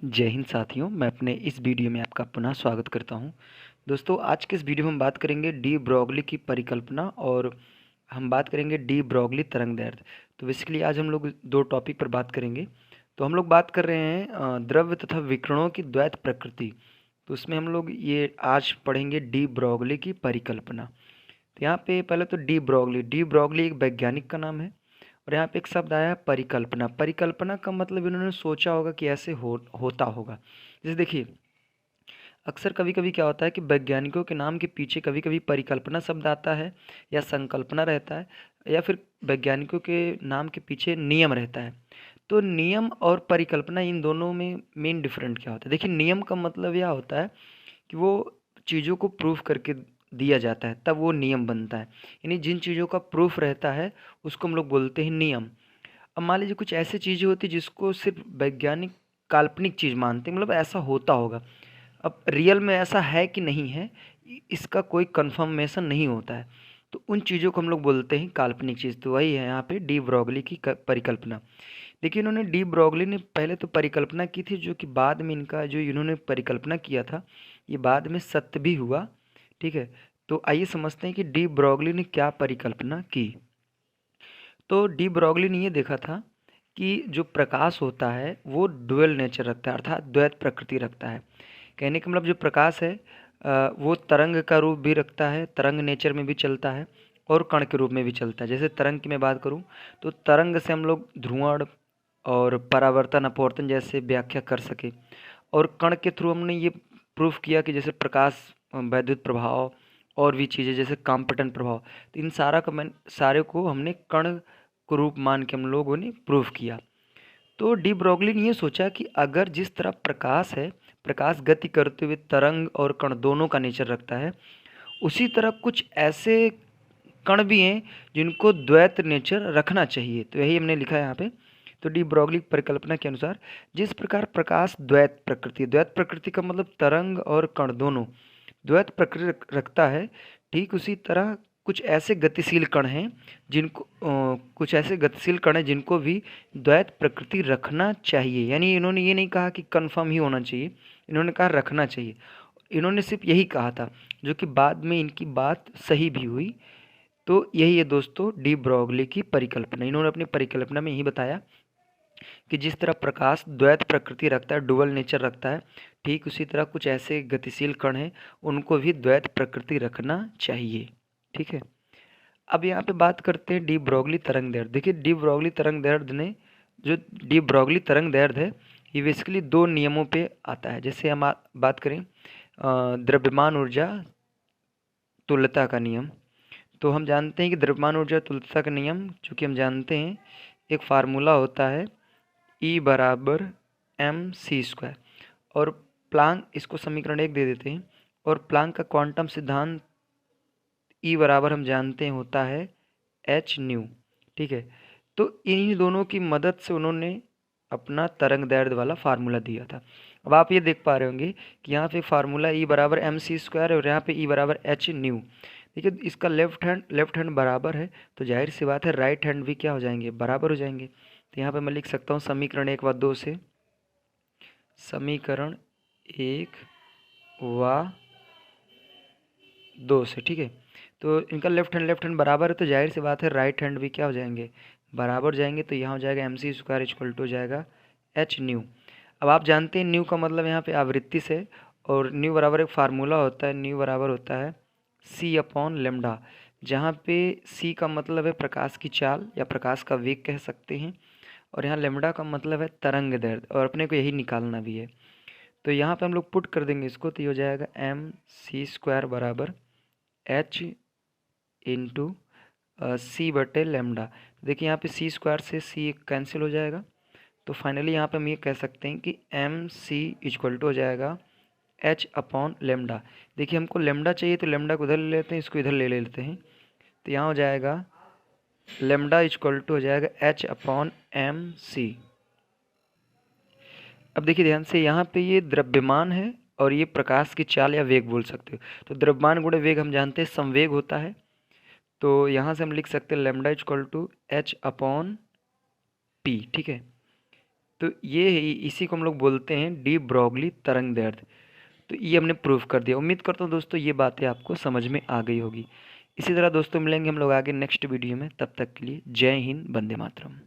जय हिंद साथियों, मैं अपने इस वीडियो में आपका पुनः स्वागत करता हूं। दोस्तों, आज के इस वीडियो में हम बात करेंगे डी ब्रोगली की परिकल्पना और हम बात करेंगे डी ब्रोगली तरंगदैर्ध्य। तो बेसिकली आज हम लोग दो टॉपिक पर बात करेंगे। तो हम लोग बात कर रहे हैं द्रव्य तथा विकिरणों की द्वैत प्रकृति। तो उसमें हम लोग ये आज पढ़ेंगे डी ब्रोगली की परिकल्पना। तो यहाँ पे पहले तो डी ब्रोगली एक वैज्ञानिक का नाम है। और यहाँ पे एक शब्द आया है परिकल्पना। परिकल्पना का मतलब इन्होंने सोचा होगा कि ऐसे होता होगा। जैसे देखिए, अक्सर कभी कभी क्या होता है कि वैज्ञानिकों के नाम के पीछे कभी कभी परिकल्पना शब्द आता है या संकल्पना रहता है, या फिर वैज्ञानिकों के नाम के पीछे नियम रहता है। तो नियम और परिकल्पना, इन दोनों में मेन डिफरेंट क्या होता है? देखिए, नियम का मतलब यह होता है कि वो चीज़ों को प्रूफ करके दिया जाता है, तब वो नियम बनता है। यानी जिन चीज़ों का प्रूफ रहता है उसको हम लोग बोलते हैं नियम। अब मान लीजिए कुछ ऐसी चीज़ें होती हैं जिसको सिर्फ वैज्ञानिक काल्पनिक चीज़ मानते हैं, मतलब ऐसा होता होगा। अब रियल में ऐसा है कि नहीं है, इसका कोई कंफर्मेशन नहीं होता है। तो उन चीज़ों को हम लोग बोलते हैं काल्पनिक चीज़। तो वही है यहाँ पे डी ब्रोगली की परिकल्पना। देखिए, इन्होंने डी ब्रोगली ने पहले तो परिकल्पना की थी, जो कि बाद में इनका जो इन्होंने परिकल्पना किया था ये बाद में सत्य भी हुआ। ठीक है, तो आइए समझते हैं कि डी ब्रोगली ने क्या परिकल्पना की। तो डी ब्रोगली ने ये देखा था कि जो प्रकाश होता है वो डुअल नेचर रखता है, अर्थात द्वैत प्रकृति रखता है। कहने का मतलब जो प्रकाश है वो तरंग का रूप भी रखता है, तरंग नेचर में भी चलता है और कण के रूप में भी चलता है। जैसे तरंग की मैं बात करूं तो तरंग से हम लोग ध्रुवण और परावर्तन अपवर्तन जैसे व्याख्या कर सके, और कण के थ्रू हमने ये प्रूफ किया कि जैसे प्रकाश, वैद्युत प्रभाव और भी चीज़ें जैसे कांपटन प्रभाव। तो इन सारे को हमने कण को रूप मान के हम लोगों ने प्रूफ किया। तो डी ब्रोगली ने ये सोचा कि अगर जिस तरह प्रकाश है, प्रकाश गति करते हुए तरंग और कण दोनों का नेचर रखता है, उसी तरह कुछ ऐसे कण भी हैं जिनको द्वैत नेचर रखना चाहिए। तो यही हमने लिखा है यहाँ पे। तो डी ब्रोगली परिकल्पना के अनुसार जिस प्रकार प्रकाश द्वैत प्रकृति का मतलब तरंग और कण दोनों द्वैत प्रकृति रखता है, ठीक उसी तरह कुछ ऐसे गतिशील कण हैं जिनको भी द्वैत प्रकृति रखना चाहिए। यानी इन्होंने ये नहीं कहा कि कंफर्म ही होना चाहिए, इन्होंने कहा रखना चाहिए। इन्होंने सिर्फ यही कहा था, जो कि बाद में इनकी बात सही भी हुई। तो यही है दोस्तों डी ब्रोगली की परिकल्पना। इन्होंने अपनी परिकल्पना में यही बताया कि जिस तरह प्रकाश द्वैत प्रकृति रखता है, डुअल नेचर रखता है, ठीक उसी तरह कुछ ऐसे गतिशील कण हैं उनको भी द्वैत प्रकृति रखना चाहिए। ठीक है, अब यहाँ पे बात करते हैं डी ब्रोगली तरंगदैर्ध्य। देखिए, जो डी ब्रोगली तरंगदैर्ध्य है, ये बेसिकली दो नियमों पे आता है। जैसे हम बात करें द्रव्यमान ऊर्जा तुल्यता का नियम। तो हम जानते हैं कि द्रव्यमान ऊर्जा तुल्यता का नियम, चूँकि हम जानते हैं, एक फार्मूला होता है E बराबर mc²। और प्लांक, इसको समीकरण 1 दे देते हैं, और प्लांक का क्वांटम सिद्धांत E बराबर हम जानते हैं होता है h न्यू। ठीक है, तो इन दोनों की मदद से उन्होंने अपना तरंगदैर्ध्य वाला फार्मूला दिया था। अब आप ये देख पा रहे होंगे कि यहाँ पे फार्मूला E बराबर mc² और यहाँ पे E बराबर h न्यू। देखिए, इसका लेफ्ट हैंड बराबर है, तो जाहिर सी बात है राइट हैंड भी क्या हो जाएंगे, बराबर हो जाएंगे। तो यहाँ पे मैं लिख सकता हूँ समीकरण 1 व 2 से, समीकरण 1 व 2 से। ठीक है, तो इनका लेफ्ट हैंड बराबर है, तो जाहिर सी बात है राइट हैंड भी क्या हो जाएंगे, बराबर जाएंगे। तो यहाँ हो जाएगा mc² इक्वल टू हो जाएगा h न्यू। अब आप जानते हैं न्यू का मतलब यहाँ पे आवृत्ति से, और न्यू बराबर एक फार्मूला होता है, न्यू बराबर होता है c/λ, जहाँ पे c का मतलब है प्रकाश की चाल या प्रकाश का वेग कह सकते हैं, और यहाँ लेमडा का मतलब है तरंग दैर्ध्य, और अपने को यही निकालना भी है। तो यहाँ पे हम लोग पुट कर देंगे इसको, तो ये हो जाएगा mc² बराबर h इंटू c/λ। देखिए, यहाँ पे c² से c कैंसिल हो जाएगा, तो फाइनली यहाँ पे हम ये कह सकते हैं कि mc इक्वल टू हो जाएगा h/λ। देखिए, हमको लेमडा चाहिए, तो लेमडा को उधर ले लेते हैं, इसको इधर ले लेते हैं। तो यहाँ हो जाएगा लेमडा इक्वल टू हो जाएगा h/mc। अब देखिए ध्यान से, यहाँ पे ये द्रव्यमान है और ये प्रकाश की चाल या वेग बोल सकते हो। तो द्रव्यमान गुणे वेग हम जानते हैं संवेग होता है, तो यहाँ से हम लिख सकते हैं लेमडा इक्वल टू h/p। ठीक है, तो ये इसी को हम लोग बोलते हैं डी ब्रॉगली तरंग दैर्ध्य। तो ये हमने प्रूफ कर दिया। उम्मीद करता हूँ दोस्तों ये बातें आपको समझ में आ गई होगी। इसी तरह दोस्तों मिलेंगे हम लोग आगे नेक्स्ट वीडियो में। तब तक के लिए जय हिंद, वंदे मातरम।